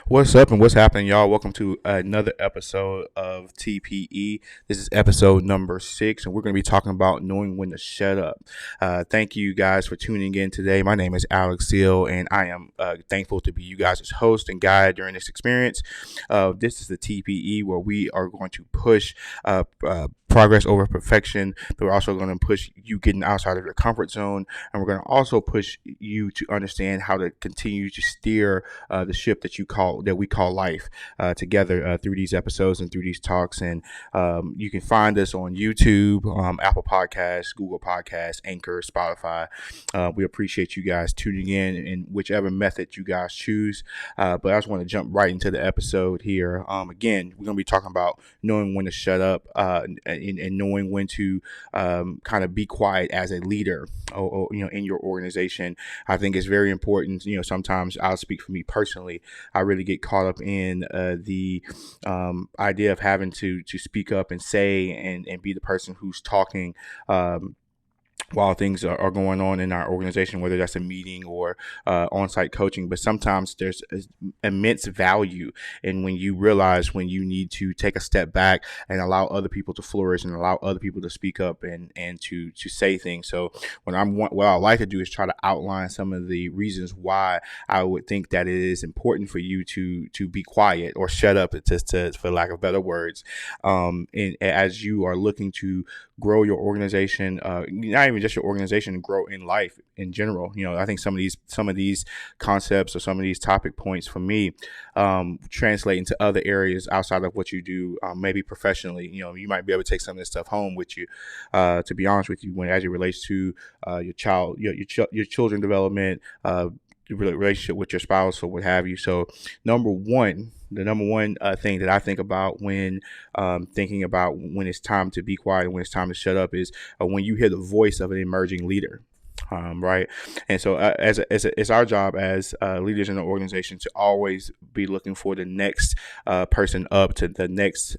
What's up and what's happening, y'all? Welcome to another episode of TPE. This is episode number 6, and we're going to be talking about knowing when to shut up. Thank you guys for tuning in today. My name is Alex Seal, and I am thankful to be you guys' host and guide during this experience. This is the TPE where we are going to push progress over perfection, but we're also going to push you getting outside of your comfort zone, and we're going to also push you to understand how to continue to steer the ship that we call life together through these episodes and through these talks. And you can find us on YouTube, Apple Podcasts, Google Podcasts, Anchor, Spotify. We appreciate you guys tuning in whichever method you guys choose. But I just want to jump right into the episode here. Again, we're going to be talking about knowing when to shut up and knowing when to kind of be quiet as a leader, or in your organization. I think it's very important. Sometimes I'll speak for me personally. I really get caught up in the idea of having to speak up and say and be the person who's talking. While things are going on in our organization, whether that's a meeting or on-site coaching. But sometimes there's immense value in when you realize when you need to take a step back and allow other people to flourish and allow other people to speak up and to say things. So what I like to do is try to outline some of the reasons why I would think that it is important for you to be quiet or shut up, just for lack of better words. And as you are looking to grow your organization, not even just your organization, grow in life in general. I think some of these concepts or some of these topic points for me translate into other areas outside of what you do, maybe professionally. You might be able to take some of this stuff home with you. To be honest with you, as it relates to your children development, the relationship with your spouse or what have you. So the number one thing that I think about when thinking about when it's time to be quiet and when it's time to shut up is when you hear the voice of an emerging leader. Right. And so it's our job as leaders in the organization to always be looking for the next person up, to the next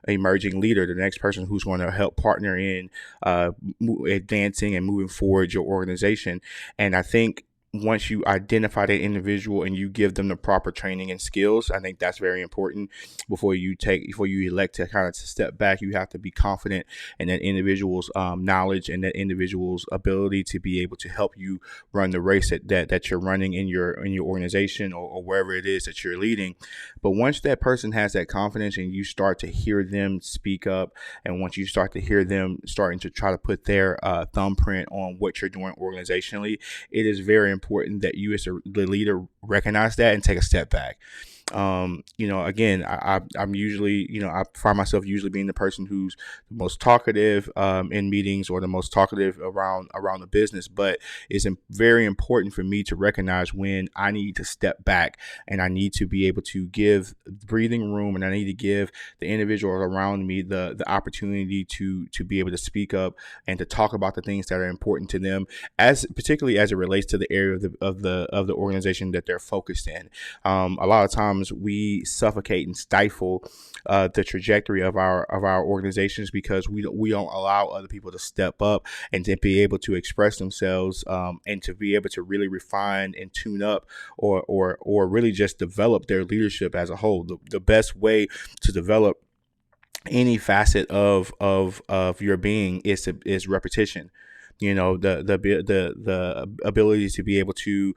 emerging leader, the next person who's going to help partner in advancing and moving forward your organization. And I think once you identify that individual and you give them the proper training and skills, I think that's very important. Before you elect to kind of step back, you have to be confident in that individual's knowledge and that individual's ability to be able to help you run the race that you're running in your organization or wherever it is that you're leading. But once that person has that confidence and you start to hear them speak up, and once you start to hear them starting to try to put their thumbprint on what you're doing organizationally, it is very important that you as the leader recognize that and take a step back. Again, I'm usually, I find myself usually being the person who's the most talkative in meetings or the most talkative around the business. But it's very important for me to recognize when I need to step back and I need to be able to give breathing room, and I need to give the individuals around me the opportunity to be able to speak up and to talk about the things that are important to them, particularly as it relates to the area of the organization that they're focused in. A lot of times we suffocate and stifle the trajectory of our organizations because we don't allow other people to step up and to be able to express themselves, and to be able to really refine and tune up or really just develop their leadership as a whole. The best way to develop any facet of your being is repetition. The ability to be able to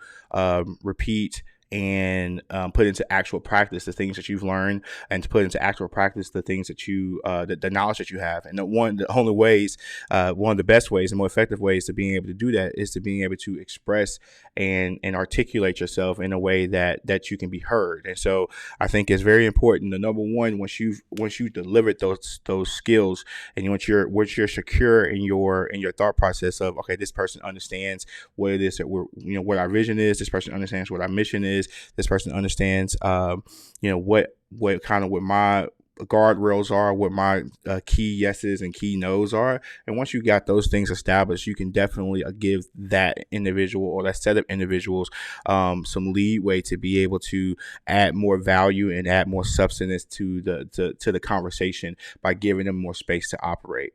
repeat and put into actual practice the things that you've learned, and to put into actual practice the things that you the knowledge that you have. And one of the best ways and more effective ways to being able to do that is to being able to express and articulate yourself in a way that you can be heard. And so I think it's very important. The number one, once you delivered those skills, and once you're secure in your thought process of, okay, this person understands what it is that what our vision is, this person understands what our mission is, this person understands what my guardrails are, what my key yeses and key nos are. And once you got those things established, you can definitely give that individual or that set of individuals some leeway to be able to add more value and add more substance to the conversation by giving them more space to operate.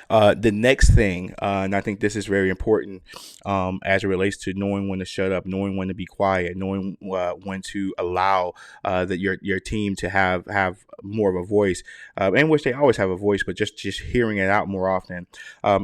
The next thing, and I think this is very important as it relates to knowing when to shut up, knowing when to be quiet, knowing when to allow that your team to have more of a voice, in which they always have a voice, but just hearing it out more often,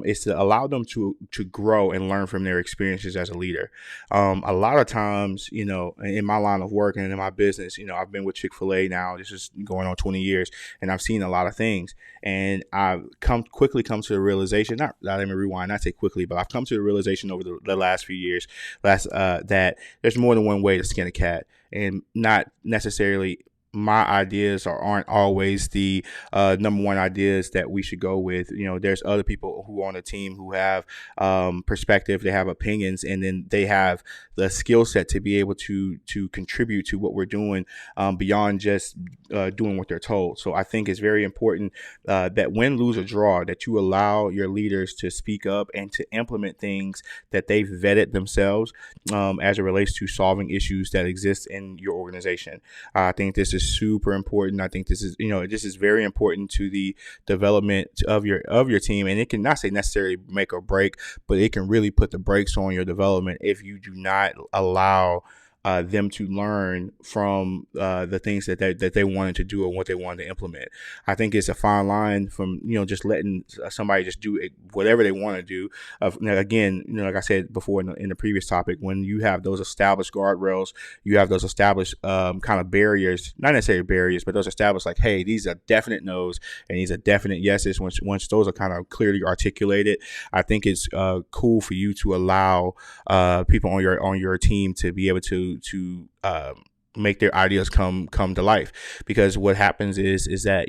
is to allow them to grow and learn from their experiences as a leader. A lot of times, in my line of work and in my business, I've been with Chick-fil-A now. This is going on 20 years, and I've seen a lot of things. And I've quickly come to the realization, not let me rewind, not say quickly, but I've come to the realization over the last few years, that there's more than one way to skin a cat, and not necessarily my ideas aren't always the number one ideas that we should go with. There's other people who are on the team who have perspective, they have opinions, and then they have the skill set to be able to contribute to what we're doing beyond just doing what they're told. So I think it's very important that win, lose, or draw, that you allow your leaders to speak up and to implement things that they've vetted themselves as it relates to solving issues that exist in your organization. I think this is super important. I think this is very important to the development of your team, and it can not say necessarily make or break, but it can really put the brakes on your development if you do not allow them to learn from the things that they wanted to do or what they wanted to implement. I think it's a fine line from just letting somebody just do whatever they want to do. Again, like I said before in the previous topic, when you have those established guardrails, you have those established kind of barriers, not necessarily barriers, but those established like, hey, these are definite no's and these are definite yeses. Once those are kind of clearly articulated, I think it's cool for you to allow people on your team to be able to make their ideas come to life. Because what happens is that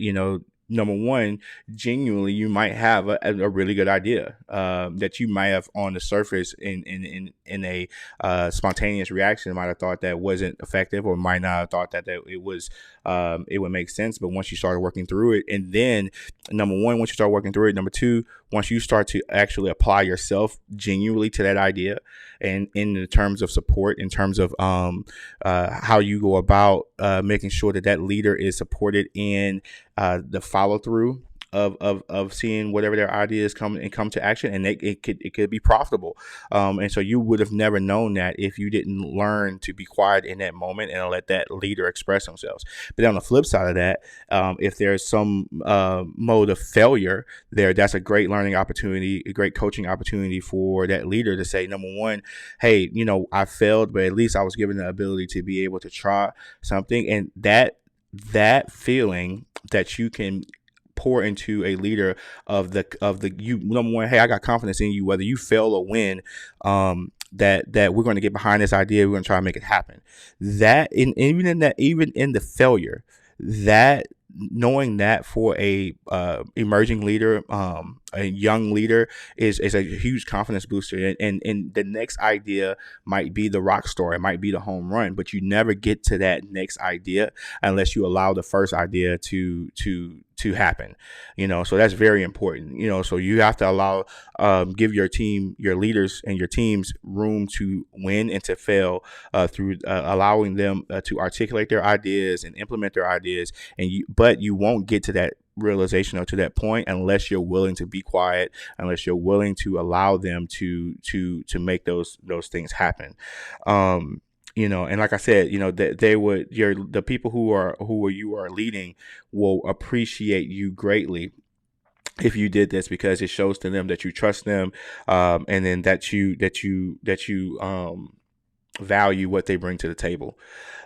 number one, genuinely, you might have a really good idea that you might have on the surface in a spontaneous reaction might have thought that wasn't effective, or might not have thought that it was it would make sense. But once you started working through it, and then number one, once you start working through it, number two, once you start to actually apply yourself genuinely to that idea, and in the terms of support, in terms of how you go about making sure that leader is supported in the follow through of seeing whatever their ideas come to action, and it could be profitable. And so you would have never known that if you didn't learn to be quiet in that moment and let that leader express themselves. But on the flip side of that, if there's some mode of failure there, that's a great learning opportunity, a great coaching opportunity for that leader to say, number one, hey, I failed, but at least I was given the ability to be able to try something. And that feeling that you can pour into a leader of the you, number one, hey, I got confidence in you, whether you fail or win, that we're going to get behind this idea, we're going to try to make it happen. That even in the failure, that knowing that for a emerging leader, a young leader is a huge confidence booster. And the next idea might be the rock star, it might be the home run, but you never get to that next idea unless you allow the first idea to happen. So that's very important. So you have to allow give your team, your leaders and your teams room to win and to fail through allowing them to articulate their ideas and implement their ideas. But you won't get to that realization or to that point unless you're willing to be quiet, unless you're willing to allow them to make those things happen. And like I said, that the people who you are leading will appreciate you greatly if you did this, because it shows to them that you trust them, and then that you value what they bring to the table.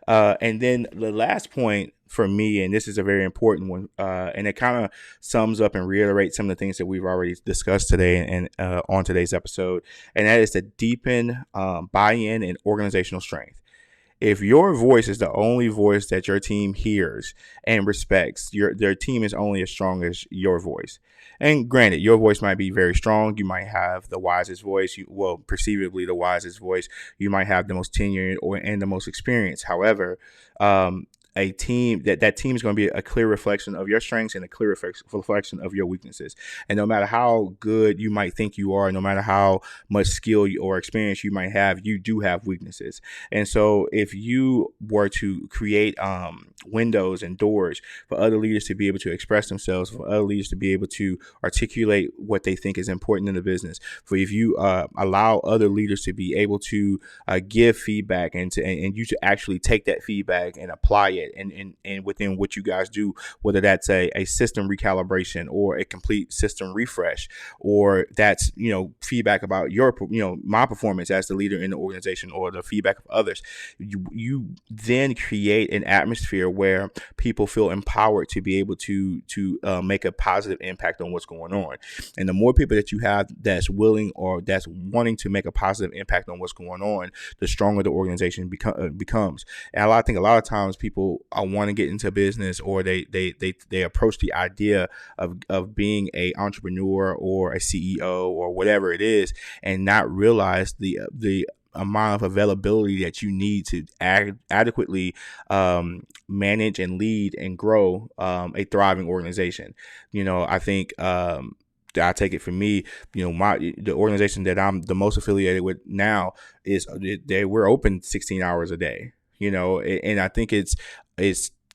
And then the last point for me, and this is a very important one, and it kind of sums up and reiterates some of the things that we've already discussed today and on today's episode, and that is to deepen buy-in and organizational strength. If your voice is the only voice that your team hears and respects, their team is only as strong as your voice. And granted, your voice might be very strong. You might have the wisest voice, perceivably the wisest voice. You might have the most tenured and the most experience. However, a team that team is going to be a clear reflection of your strengths and a clear reflection of your weaknesses. And no matter how good you might think you are, no matter how much skill or experience you might have, you do have weaknesses. And so if you were to create windows and doors for other leaders to be able to express themselves, for other leaders to be able to articulate what they think is important in the business, for if you allow other leaders to be able to give feedback and you to actually take that feedback and apply it and within what you guys do, whether that's a system recalibration or a complete system refresh, or that's, feedback about my performance as the leader in the organization, or the feedback of others. You then create an atmosphere where people feel empowered to be able to make a positive impact on what's going on. And the more people that you have that's willing or that's wanting to make a positive impact on what's going on, the stronger the organization becomes. And I think a lot of times people want to get into business, or they approach the idea of being a entrepreneur or a CEO or whatever it is, and not realize the amount of availability that you need to adequately manage and lead and grow a thriving organization. I think I take it from me, the organization that I'm the most affiliated with now is we're open 16 hours a day, and I think it's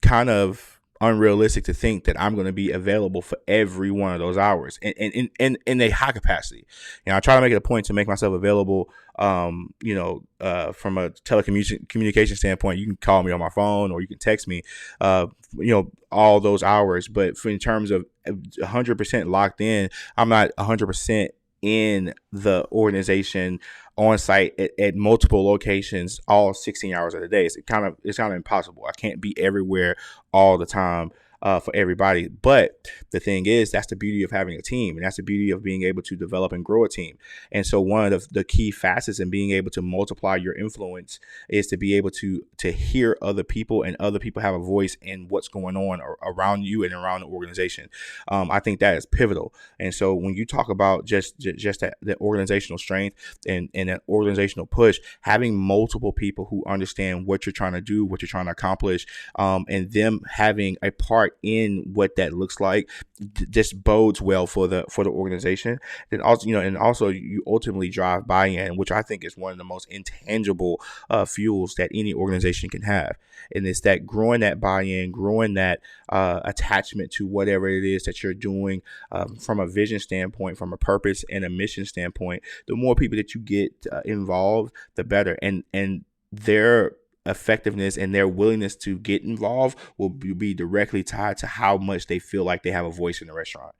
kind of unrealistic to think that I'm going to be available for every one of those hours in a high capacity. I try to make it a point to make myself available. From a telecommunication standpoint, you can call me on my phone or you can text me, all those hours. But in terms of 100% locked in, I'm not 100% in the organization on site at multiple locations all 16 hours of the day. It's kind of impossible. I can't be everywhere all the time for everybody. But the thing is, that's the beauty of having a team, and that's the beauty of being able to develop and grow a team. And so one of the key facets in being able to multiply your influence is to be able to hear other people, and other people have a voice in what's going on around you and around the organization. I think that is pivotal. And so when you talk about just that organizational strength and an organizational push, having multiple people who understand what you're trying to do, what you're trying to accomplish, and them having a part in what that looks like, just bodes well for the organization. Then also, you ultimately drive buy-in, which I think is one of the most intangible fuels that any organization can have. And it's that growing that buy-in, growing that attachment to whatever it is that you're doing, from a vision standpoint, from a purpose and a mission standpoint. The more people that you get involved, the better. And their effectiveness and their willingness to get involved will be directly tied to how much they feel like they have a voice in the restaurant.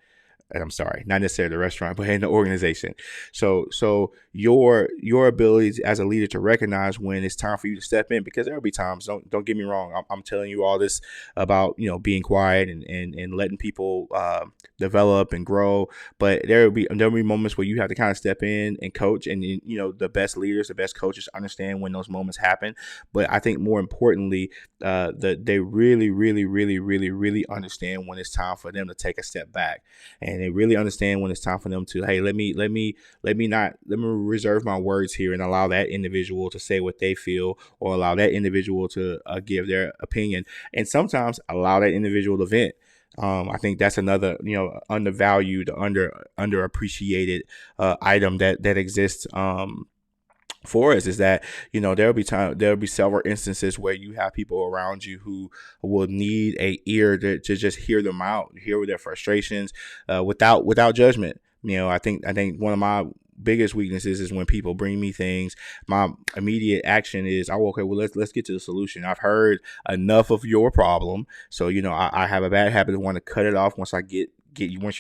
And I'm sorry, not necessarily the restaurant, but in the organization. So your ability as a leader to recognize when it's time for you to step in, because there'll be times, don't get me wrong, I'm telling you all this about, being quiet and letting people develop and grow, but there'll be moments where you have to kind of step in and coach, and the best leaders, the best coaches understand when those moments happen. But I think more importantly, they really, really, really, really, really understand when it's time for them to take a step back. And they really understand when it's time for them to, hey, let me reserve my words here and allow that individual to say what they feel, or allow that individual to give their opinion, and sometimes allow that individual to vent. I think that's another, undervalued, underappreciated item that exists for us, is that there'll be several instances where you have people around you who will need a ear to just hear them out, hear their frustrations, without judgment. I think one of my biggest weaknesses is when people bring me things, my immediate action is, okay, well, let's get to the solution. I've heard enough of your problem, so I have a bad habit of want to cut it off once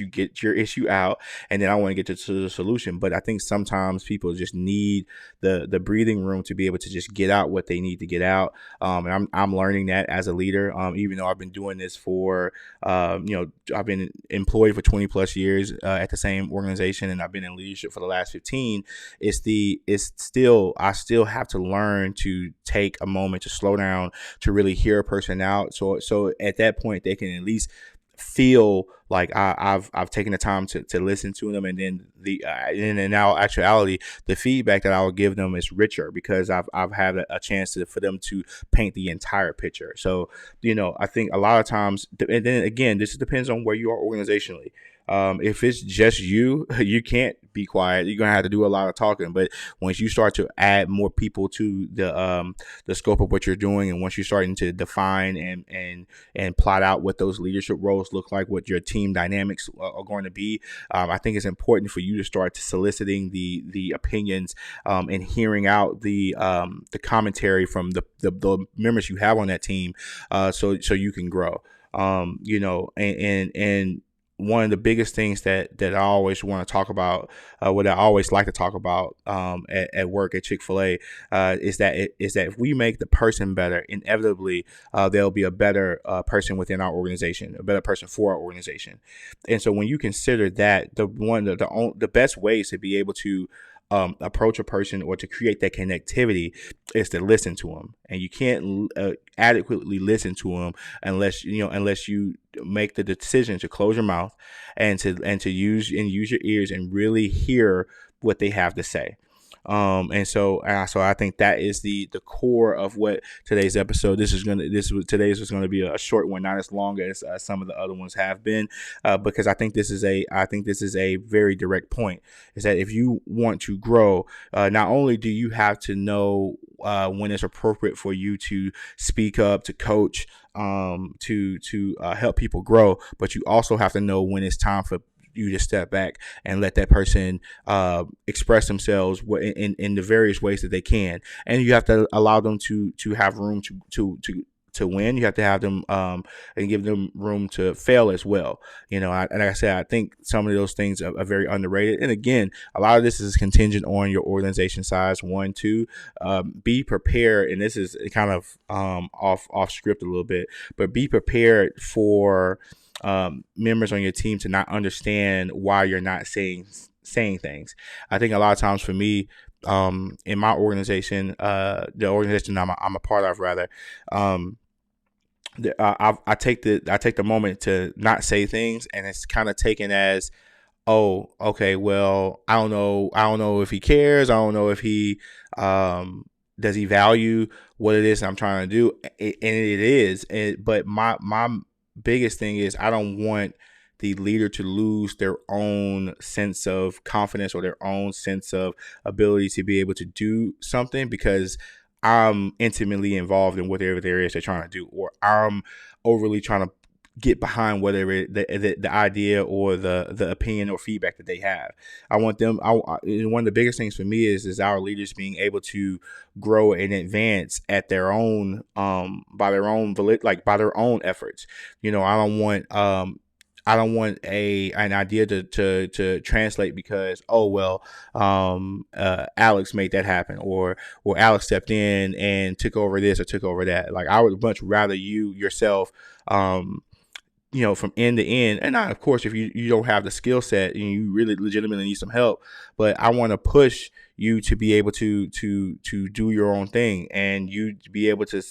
you get your issue out, and then I want to get to the solution. But I think sometimes people just need the breathing room to be able to just get out what they need to get out. And I'm learning that as a leader, even though I've been doing this for, I've been employed for 20 plus years at the same organization, and I've been in leadership for the last 15. I still have to learn to take a moment to slow down, to really hear a person out. So at that point, they can at least feel Like I've taken the time to listen to them, and then in now actuality, the feedback that I will give them is richer because I've had a chance for them to paint the entire picture. So I think a lot of times, and then again, this depends on where you are organizationally. If it's just you, you can't be quiet. You're gonna have to do a lot of talking. But once you start to add more people to the scope of what you're doing, and once you're starting to define and plot out what those leadership roles look like, what your team dynamics are going to be, I think it's important for you to start soliciting the opinions and hearing out the commentary from the members you have on that team, so you can grow. And one of the biggest things that I always want to talk about, what I always like to talk about at work at Chick-fil-A, is that if we make the person better, inevitably there'll be a better person within our organization, a better person for our organization. And so when you consider that, the best ways to be able to approach a person or to create that connectivity is to listen to them, and you can't adequately listen to them unless you make the decision to close your mouth and to use your ears and really hear what they have to say. So I think that is the core of what today's episode. Today's was gonna be a short one, not as long as some of the other ones have been, because I think this is a very direct point. Is that if you want to grow, not only do you have to know when it's appropriate for you to speak up, to coach, to help people grow, but you also have to know when it's time for you to step back and let that person express themselves in the various ways that they can, and you have to allow them to have room to win. You have to have them and give them room to fail as well. And like I said, I think some of those things are very underrated. And again, a lot of this is contingent on your organization size. 1, 2, be prepared. And this is kind of off script a little bit, but be prepared for members on your team to not understand why you're not saying things. I think a lot of times for me, in my organization, the organization I'm a part of, rather, I take the moment to not say things, and it's kind of taken as, oh, okay, well, I don't know if he cares. I don't know if he does he value what it is I'm trying to do, and it is. But my biggest thing is I don't want the leader to lose their own sense of confidence or their own sense of ability to be able to do something because I'm intimately involved in whatever there is they're trying to do, or I'm overly trying to get behind whatever the idea or the opinion or feedback that they have. I want them. One of the biggest things for me is our leaders being able to grow and advance at their own by their own efforts. I don't want an idea to translate because Alex made that happen, or Alex stepped in and took over this or took over that. Like, I would much rather you yourself from end to end. And not, of course, if you don't have the skill set and you really legitimately need some help, but I want to push you to be able to do your own thing, and you to be able to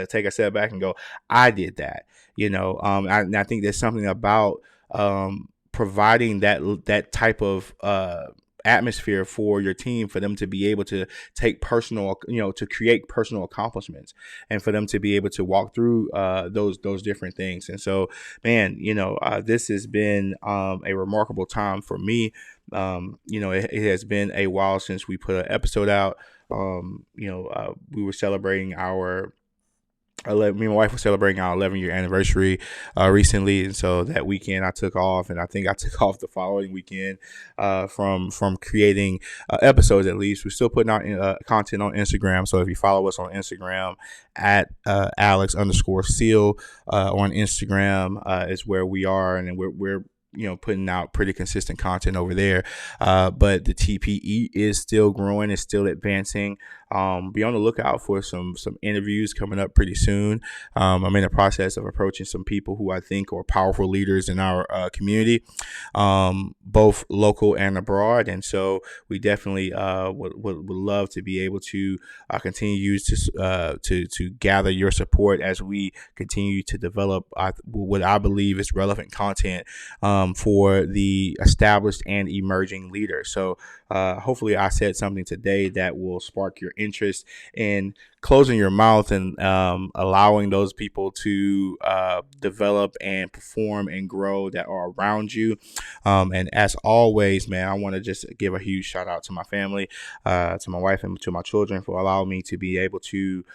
take a step back and go, I did that. I think there's something about providing that type of atmosphere for your team, for them to be able to take to create personal accomplishments, and for them to be able to walk through those different things. And so, man, this has been a remarkable time for me. It has been a while since we put an episode out. We were celebrating me and my wife were celebrating our 11-year anniversary recently, and so that weekend I took off, and I think I took off the following weekend from creating episodes. At least we're still putting out content on Instagram, so if you follow us on Instagram at Alex_Seal on Instagram is where we are, and then we're putting out pretty consistent content over there. But the TPE is still growing, it's still advancing. Be on the lookout for some interviews coming up pretty soon. I'm in the process of approaching some people who I think are powerful leaders in our community, both local and abroad. And so we definitely would love to be able to continue to gather your support as we continue to develop what I believe is relevant content for the established and emerging leaders. So hopefully I said something today that will spark your interest in closing your mouth and allowing those people to develop and perform and grow that are around you. And as always, man, I want to just give a huge shout out to my family, to my wife and to my children for allowing me to be able to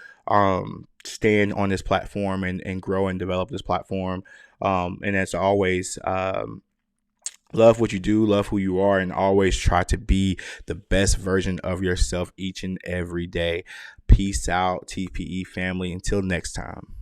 stand on this platform and grow and develop this platform. And as always, love what you do, love who you are, and always try to be the best version of yourself each and every day. Peace out, TPE family. Until next time.